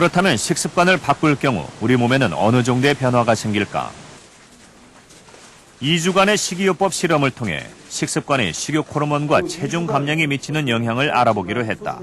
그렇다면 식습관을 바꿀 경우 우리 몸에는 어느 정도의 변화가 생길까? 2주간의 식이요법 실험을 통해 식습관이 식욕 호르몬과 체중 감량에 미치는 영향을 알아보기로 했다.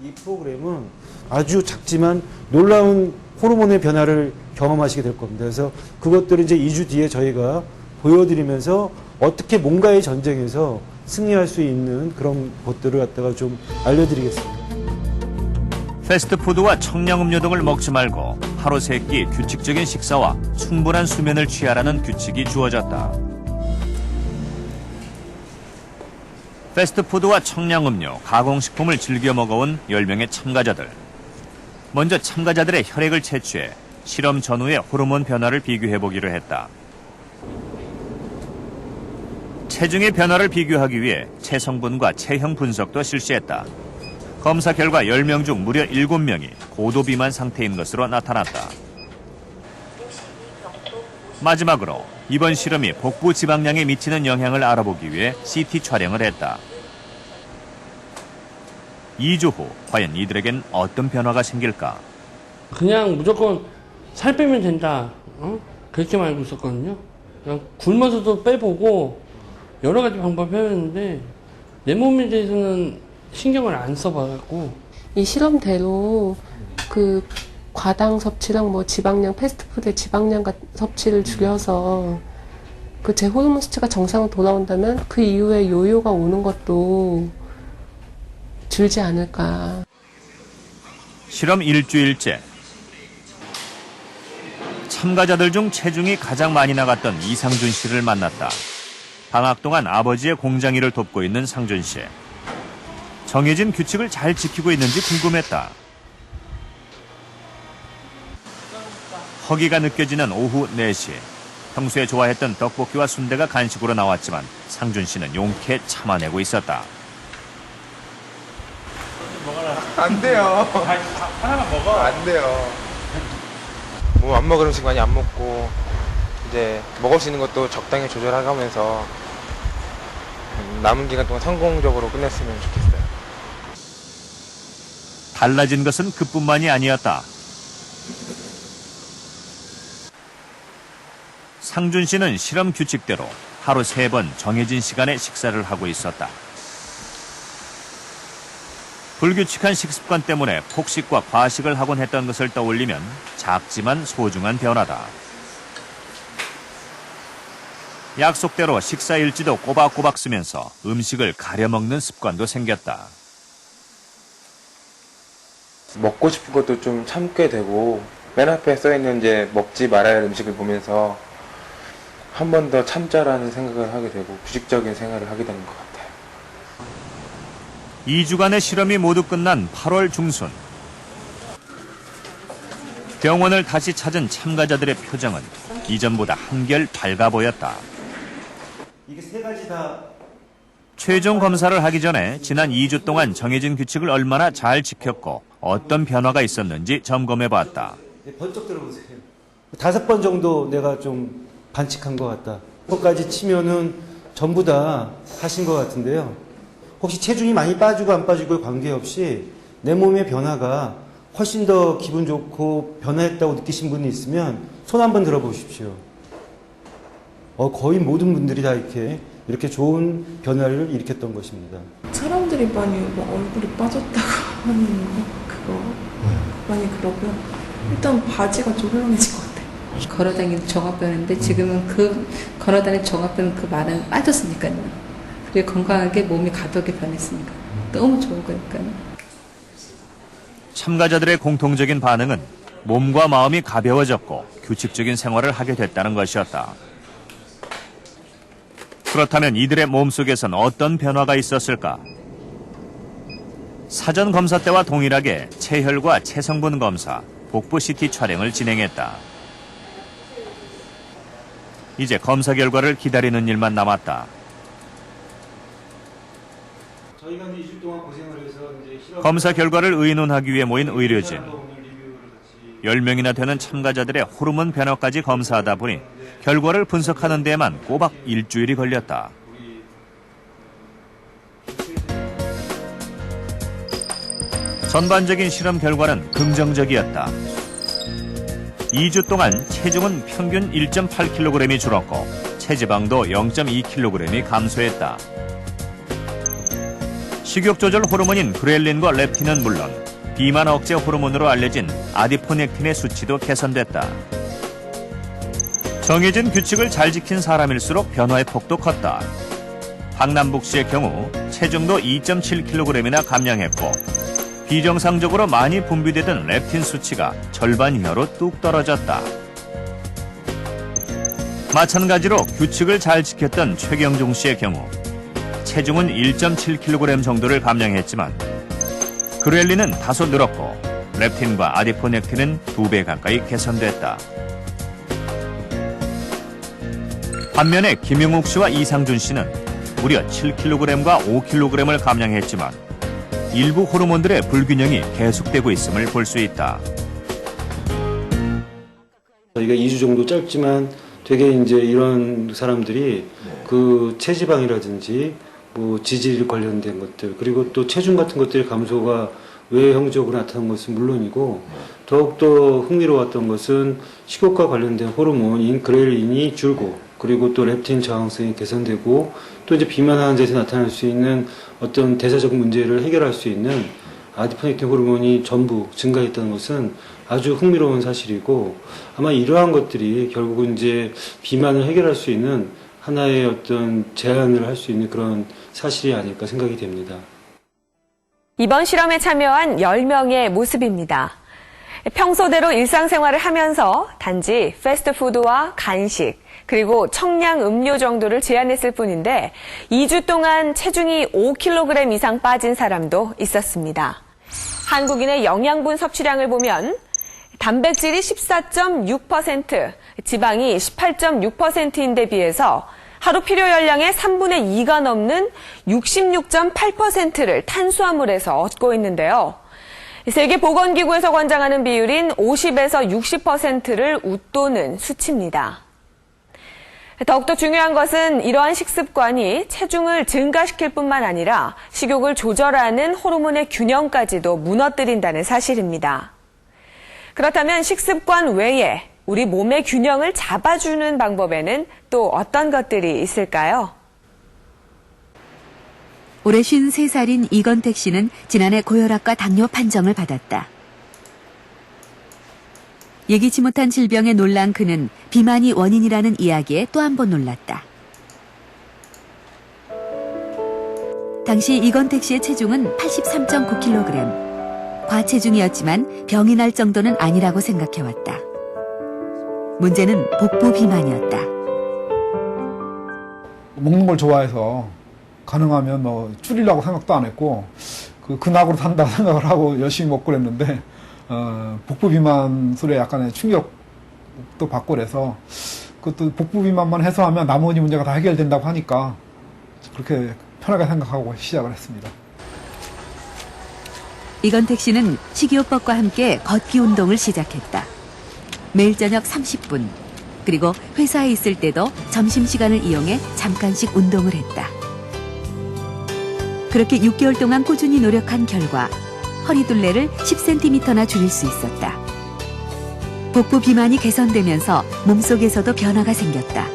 이 프로그램은 아주 작지만 놀라운 호르몬의 변화를 경험하시게 될 겁니다. 그래서 그것들을 이제 2주 뒤에 저희가 보여드리면서 어떻게 뭔가의 전쟁에서 승리할 수 있는 그런 것들을 갖다가 좀 알려드리겠습니다. 패스트푸드와 청량음료 등을 먹지 말고 하루 3끼 규칙적인 식사와 충분한 수면을 취하라는 규칙이 주어졌다. 패스트푸드와 청량음료, 가공식품을 즐겨 먹어온 10명의 참가자들. 먼저 참가자들의 혈액을 채취해 실험 전후의 호르몬 변화를 비교해보기로 했다. 체중의 변화를 비교하기 위해 체성분과 체형 분석도 실시했다. 검사 결과 10명 중 무려 7명이 고도 비만 상태인 것으로 나타났다. 마지막으로 이번 실험이 복부 지방량에 미치는 영향을 알아보기 위해 CT 촬영을 했다. 2주 후 과연 이들에겐 어떤 변화가 생길까? 그냥 무조건 살 빼면 된다. 그렇게만 알고 있었거든요. 그냥 굶어서도 빼보고 여러 가지 방법을 해봤는데 내 몸에 대해서는 신경을 안 써봐갖고. 이 실험대로 그 과당 섭취랑 뭐 지방량, 패스트푸드의 지방량 섭취를 줄여서 그 제 호르몬 수치가 정상으로 돌아온다면 그 이후에 요요가 오는 것도 줄지 않을까. 실험 일주일째. 참가자들 중 체중이 가장 많이 나갔던 이상준 씨를 만났다. 방학 동안 아버지의 공장 일을 돕고 있는 상준 씨. 정해진 규칙을 잘 지키고 있는지 궁금했다. 허기가 느껴지는 오후 4시. 평소에 좋아했던 떡볶이와 순대가 간식으로 나왔지만 상준 씨는 용케 참아내고 있었다. 안 돼요. 하나만 먹어. 안 돼요. 뭐 안 먹을 음식 많이 안 먹고 이제 먹을 수 있는 것도 적당히 조절하면서 남은 기간 동안 성공적으로 끝냈으면 좋겠어요. 달라진 것은 그뿐만이 아니었다. 상준 씨는 실험 규칙대로 하루 3번 정해진 시간에 식사를 하고 있었다. 불규칙한 식습관 때문에 폭식과 과식을 하곤 했던 것을 떠올리면 작지만 소중한 변화다. 약속대로 식사 일지도 꼬박꼬박 쓰면서 음식을 가려 먹는 습관도 생겼다. 먹고 싶은 것도 좀 참게 되고 맨 앞에 써있는 이제 먹지 말아야 할 음식을 보면서 한 번 더 참자라는 생각을 하게 되고 규칙적인 생활을 하게 되는 것 같아요. 2주간의 실험이 모두 끝난 8월 중순. 병원을 다시 찾은 참가자들의 표정은 이전보다 한결 밝아 보였다. 이게 3가지 다 최종 검사를 하기 전에 지난 2주 동안 정해진 규칙을 얼마나 잘 지켰고 어떤 변화가 있었는지 점검해봤다. 번쩍 들어보세요. 5번 정도 내가 좀 반칙한 것 같다. 그것까지 치면은 전부 다 하신 것 같은데요. 혹시 체중이 많이 빠지고 안 빠지고에 관계없이 내 몸의 변화가 훨씬 더 기분 좋고 변화했다고 느끼신 분이 있으면 손 한번 들어보십시오. 거의 모든 분들이 다 이렇게 좋은 변화를 일으켰던 것입니다. 사람들이 많이 막 얼굴이 빠졌다고 하는 그거 많이 그러고요. 일단 바지가 좀 헐렁해진 것 같아요. 걸어다니는 정화뼈인데 지금은 그 걸어다니는 정화뼈는 그 말은 빠졌으니까요. 그리고 건강하게 몸이 가볍게 변했으니까 너무 좋은 거니까요. 참가자들의 공통적인 반응은 몸과 마음이 가벼워졌고 규칙적인 생활을 하게 됐다는 것이었다. 그렇다면 이들의 몸속에선 어떤 변화가 있었을까? 사전 검사 때와 동일하게 체혈과 체성분 검사, 복부 CT 촬영을 진행했다. 이제 검사 결과를 기다리는 일만 남았다. 저희가 2주 동안 고생을 해서 이제 검사 결과를 의논하기 위해 모인 의료진. 10명이나 되는 참가자들의 호르몬 변화까지 검사하다 보니 결과를 분석하는 데에만 꼬박 일주일이 걸렸다. 전반적인 실험 결과는 긍정적이었다. 2주 동안 체중은 평균 1.8kg이 줄었고 체지방도 0.2kg이 감소했다. 식욕 조절 호르몬인 그렐린과 렙틴은 물론 비만 억제 호르몬으로 알려진 아디포넥틴의 수치도 개선됐다. 정해진 규칙을 잘 지킨 사람일수록 변화의 폭도 컸다. 박남북 씨의 경우 체중도 2.7kg이나 감량했고 비정상적으로 많이 분비되던 렙틴 수치가 절반 이하로 뚝 떨어졌다. 마찬가지로 규칙을 잘 지켰던 최경종 씨의 경우 체중은 1.7kg 정도를 감량했지만 그렐린은 다소 늘었고 렙틴과 아디포넥틴은 2배 가까이 개선됐다. 반면에 김용욱 씨와 이상준 씨는 무려 7kg과 5kg을 감량했지만 일부 호르몬들의 불균형이 계속되고 있음을 볼 수 있다. 저희가 2주 정도 짧지만 되게 이제 이런 사람들이 그 체지방이라든지 뭐 지질 관련된 것들 그리고 또 체중 같은 것들의 감소가 외형적으로 나타난 것은 물론이고 더욱더 흥미로웠던 것은 식욕과 관련된 호르몬인 그렐린이 줄고 그리고 또 렙틴 저항성이 개선되고 또 이제 비만하는 데서 나타날 수 있는 어떤 대사적 문제를 해결할 수 있는 아디포넥틴 호르몬이 전부 증가했다는 것은 아주 흥미로운 사실이고 아마 이러한 것들이 결국은 이제 비만을 해결할 수 있는 하나의 어떤 제안을 할 수 있는 그런 사실이 아닐까 생각이 됩니다. 이번 실험에 참여한 10명의 모습입니다. 평소대로 일상생활을 하면서 단지 패스트푸드와 간식, 그리고 청량 음료 정도를 제한했을 뿐인데 2주 동안 체중이 5kg 이상 빠진 사람도 있었습니다. 한국인의 영양분 섭취량을 보면 단백질이 14.6%, 지방이 18.6%인데 비해서 하루 필요 열량의 3분의 2가 넘는 66.8%를 탄수화물에서 얻고 있는데요. 세계보건기구에서 권장하는 비율인 50에서 60%를 웃도는 수치입니다. 더욱더 중요한 것은 이러한 식습관이 체중을 증가시킬 뿐만 아니라 식욕을 조절하는 호르몬의 균형까지도 무너뜨린다는 사실입니다. 그렇다면 식습관 외에 우리 몸의 균형을 잡아주는 방법에는 또 어떤 것들이 있을까요? 올해 53살인 이건택 씨는 지난해 고혈압과 당뇨 판정을 받았다. 예기치 못한 질병에 놀란 그는 비만이 원인이라는 이야기에 또 한 번 놀랐다. 당시 이건택 씨의 체중은 83.9kg. 과체중이었지만 병이 날 정도는 아니라고 생각해왔다. 문제는 복부 비만이었다. 먹는 걸 좋아해서 가능하면 뭐 줄이려고 생각도 안 했고 그 낙으로 산다 생각을 하고 열심히 먹고 그랬는데 복부 비만 소리에 약간의 충격도 받고 그래서 그것도 복부 비만만 해소하면 나머지 문제가 다 해결된다고 하니까 그렇게 편하게 생각하고 시작을 했습니다. 이건택 씨는 식이요법과 함께 걷기 운동을 시작했다. 매일 저녁 30분, 그리고 회사에 있을 때도 점심시간을 이용해 잠깐씩 운동을 했다. 그렇게 6개월 동안 꾸준히 노력한 결과 허리둘레를 10cm나 줄일 수 있었다. 복부 비만이 개선되면서 몸속에서도 변화가 생겼다.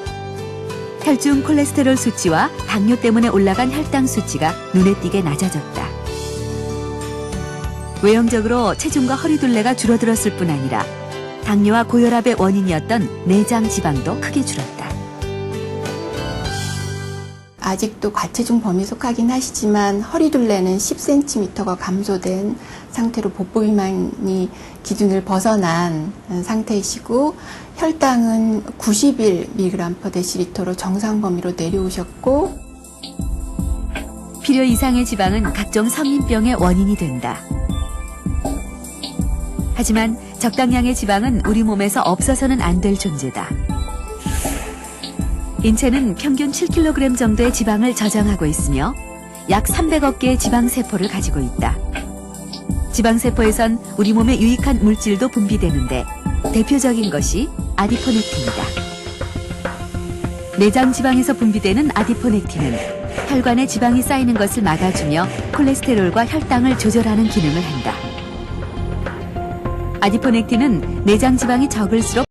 혈중 콜레스테롤 수치와 당뇨 때문에 올라간 혈당 수치가 눈에 띄게 낮아졌다. 외형적으로 체중과 허리둘레가 줄어들었을 뿐 아니라 당뇨와 고혈압의 원인이었던 내장 지방도 크게 줄었다. 아직도 과체중 범위에 속하긴 하시지만 허리둘레는 10cm가 감소된 상태로 복부 비만이 기준을 벗어난 상태이시고 혈당은 91mg/dl로 정상 범위로 내려오셨고 필요 이상의 지방은 각종 성인병의 원인이 된다. 하지만 적당량의 지방은 우리 몸에서 없어서는 안 될 존재다. 인체는 평균 7kg 정도의 지방을 저장하고 있으며 약 300억 개의 지방세포를 가지고 있다. 지방세포에선 우리 몸에 유익한 물질도 분비되는데 대표적인 것이 아디포넥틴이다. 내장 지방에서 분비되는 아디포넥틴은 혈관에 지방이 쌓이는 것을 막아주며 콜레스테롤과 혈당을 조절하는 기능을 한다. 아디포넥틴은 내장 지방이 적을수록